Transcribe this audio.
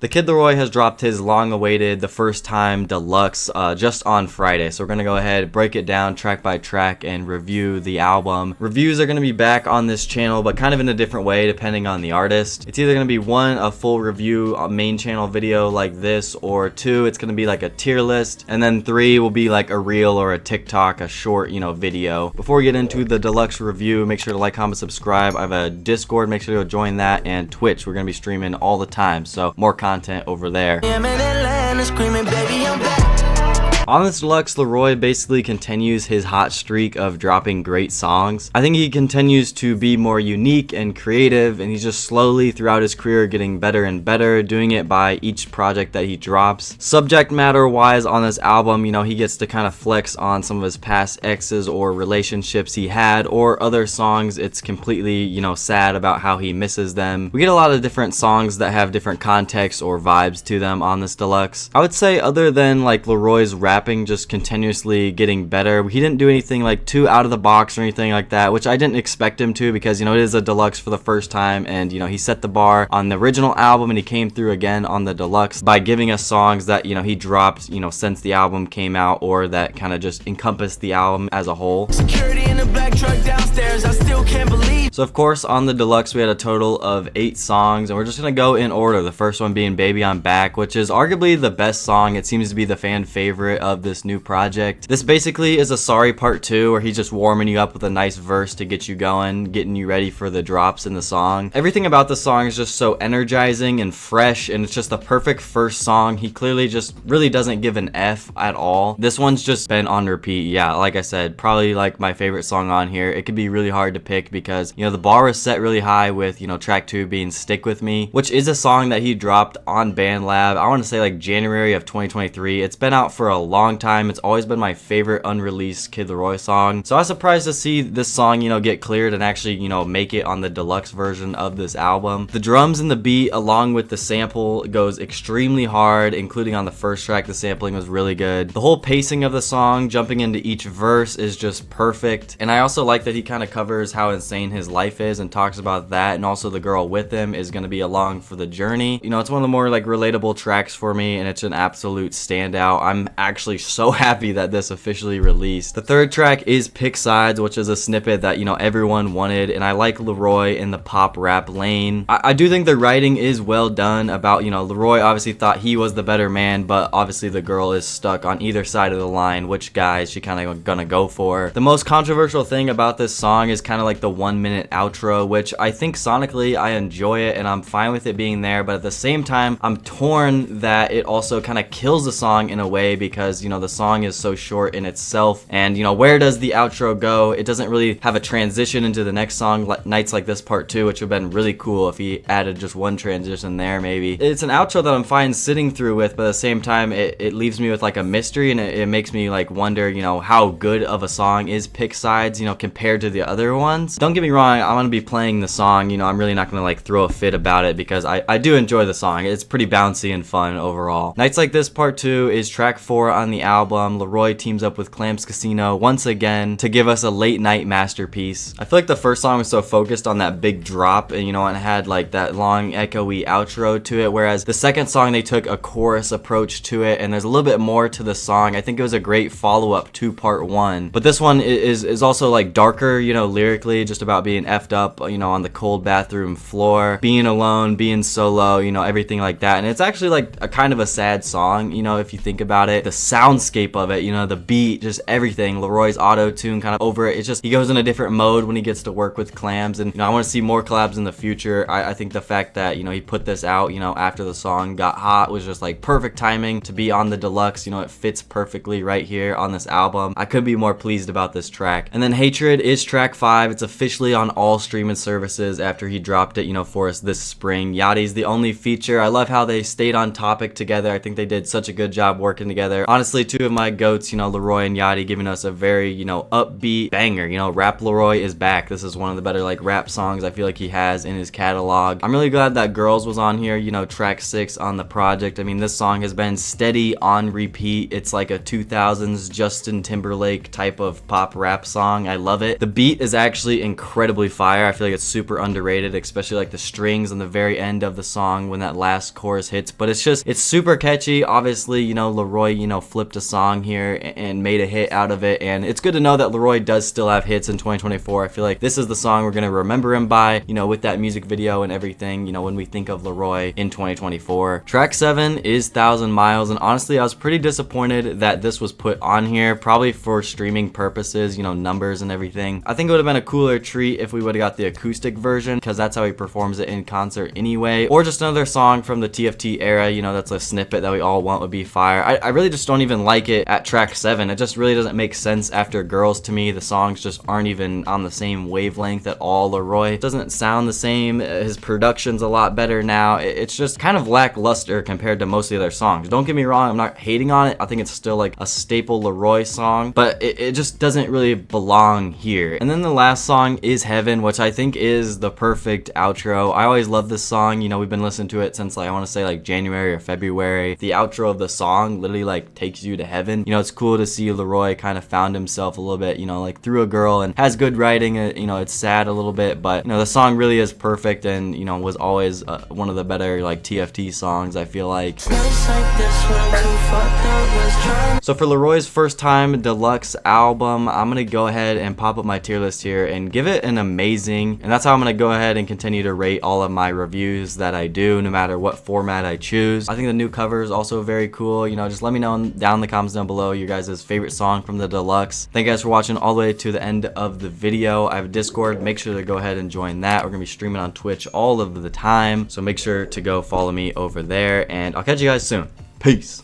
The Kid LAROI has dropped his long-awaited The First Time Deluxe just on Friday, so we're going to go ahead, break it down track by track, and review the album. Reviews are going to be back on this channel, but kind of in a different way depending on the artist. It's either going to be one, a full review, a main channel video like this, or two, it's going to be like a tier list, and then three will be like a reel or a TikTok, a short, video. Before we get into the Deluxe review, make sure to like, comment, subscribe. I have a Discord, make sure to go join that, and Twitch. We're going to be streaming all the time, so more content over there. On this Deluxe, LAROI basically continues his hot streak of dropping great songs. I think he continues to be more unique and creative, and he's just slowly throughout his career getting better and better, doing it by each project that he drops. Subject matter wise on this album, he gets to kind of flex on some of his past exes or relationships he had, or other songs it's completely, sad about how he misses them. We get a lot of different songs that have different contexts or vibes to them on this Deluxe. I would say other than like LAROI's rapping just continuously getting better, he didn't do anything like too out of the box or anything like that, which I didn't expect him to, because it is a Deluxe for the first time, and he set the bar on the original album, and he came through again on the Deluxe by giving us songs that he dropped since the album came out, or that kind of just encompassed the album as a whole. Security in the black truck downstairs, I still can't believe. So of course on the Deluxe we had a total of 8 songs, and we're just gonna go in order. The first one being Baby I'm Back, which is arguably the best song. It seems to be the fan favorite of this new project. This basically is a Sorry Part 2, where he's just warming you up with a nice verse to get you going, getting you ready for the drops in the song. Everything about the song is just so energizing and fresh, and it's just the perfect first song. He clearly just really doesn't give an F at all. This one's just been on repeat. Yeah, like I said, probably like my favorite song on here. It could be really hard to pick because the bar was set really high with track 2 being Stick With Me, which is a song that he dropped on BandLab, I want to say like January of 2023. It's been out for a long time. It's always been my favorite unreleased Kid LAROI song, so I was surprised to see this song get cleared and actually make it on the Deluxe version of this album. The drums and the beat along with the sample goes extremely hard, including on the first track. The sampling was really good. The whole pacing of the song, jumping into each verse, is just perfect, and I also like that he kind of covers how insane his life is and talks about that, and also the girl with him is going to be along for the journey. It's one of the more like relatable tracks for me, and it's an absolute standout. I'm actually so happy that this officially released. The third track is Pick Sides, which is a snippet that everyone wanted, and I like LAROI in the pop rap lane. I do think the writing is well done about LAROI obviously thought he was the better man, but obviously the girl is stuck on either side of the line, which guy is she kind of gonna go for. The most controversial thing about this song is kind of like the 1-minute outro, which I think sonically I enjoy it and I'm fine with it being there, but at the same time I'm torn that it also kind of kills the song in a way, because the song is so short in itself, and where does the outro go? It doesn't really have a transition into the next song, like Nights Like This Part 2, which would have been really cool if he added just one transition there maybe. It's an outro that I'm fine sitting through with, but at the same time it leaves me with like a mystery, and it makes me like wonder how good of a song is Pick Sides compared to the other ones. Don't get me wrong, I'm gonna be playing the song, I'm really not gonna like throw a fit about it, because I do enjoy the song. It's pretty bouncy and fun overall. Nights Like This Part 2 is track 4 on the album. LAROI teams up with Clams Casino once again to give us a late night masterpiece. I feel like the first song was so focused on that big drop, and and it had like that long echoey outro to it, whereas the second song they took a chorus approach to it, and there's a little bit more to the song. I think it was a great follow-up to part 1, but this one is also like darker, lyrically, just about being effed up, on the cold bathroom floor, being alone, being solo, everything like that. And it's actually like a kind of a sad song, if you think about it. The soundscape of it, the beat, just everything. LAROI's auto-tune kind of over it. It's just, he goes in a different mode when he gets to work with Clams, and I want to see more collabs in the future. I think the fact that he put this out after the song got hot was just like perfect timing to be on the Deluxe. It fits perfectly right here on this album. I couldn't be more pleased about this track. And then Hatred is track 5. It's officially on all streaming services after he dropped it for us this spring. Yachty's the only feature. I love how they stayed on topic together. I think they did such a good job working together. honestly, two of my goats, LAROI and Yachty, giving us a very, upbeat banger. Rap LAROI is back. This is one of the better like rap songs I feel like he has in his catalog. I'm really glad that Girls was on here, track 6 on the project. I mean, this song has been steady on repeat. It's like a 2000s Justin Timberlake type of pop rap song. I love it. The beat is actually incredibly fire. I feel like it's super underrated, especially like the strings on the very end of the song when that last chorus hits. But it's super catchy. Obviously, LAROI, flipped a song here and made a hit out of it. And it's good to know that LAROI does still have hits in 2024. I feel like this is the song we're gonna remember him by, with that music video and everything, when we think of LAROI in 2024. Track 7 is 1,000 Miles, and honestly, I was pretty disappointed that this was put on here, probably for streaming purposes, numbers and everything. I think it would have been a cooler treat if we would have got the acoustic version, because that's how he performs it in concert anyway, or just another song from the TFT era, that's a snippet that we all want would be fire. I really just don't even like it at track 7. It just really doesn't make sense after Girls to me. The songs just aren't even on the same wavelength at all. LAROI doesn't sound the same. His production's a lot better now. It's just kind of lackluster compared to most of the other songs. Don't get me wrong, I'm not hating on it. I think it's still like a staple LAROI song, but it just doesn't really belong here. And then the last song is Heaven, which I think is the perfect outro. I always love this song. We've been listening to it since like, I want to say like January or February. The outro of the song literally like takes you to heaven. It's cool to see LAROI kind of found himself a little bit, like through a girl, and has good writing. It's sad a little bit, but the song really is perfect, and was always one of the better like TFT songs, I feel like. So for LAROI's first time deluxe album, I'm gonna go ahead and pop up my tier list here and give it an amazing, and that's how I'm gonna go ahead and continue to rate all of my reviews that I do, no matter what format I choose. I think the new cover is also very cool. Just let me know down in the comments down below your guys' favorite song from the deluxe. Thank you guys for watching all the way to the end of the video. I have a Discord. Make sure to go ahead and join that. We're gonna be streaming on Twitch all of the time, so make sure to go follow me over there, and I'll catch you guys soon. Peace.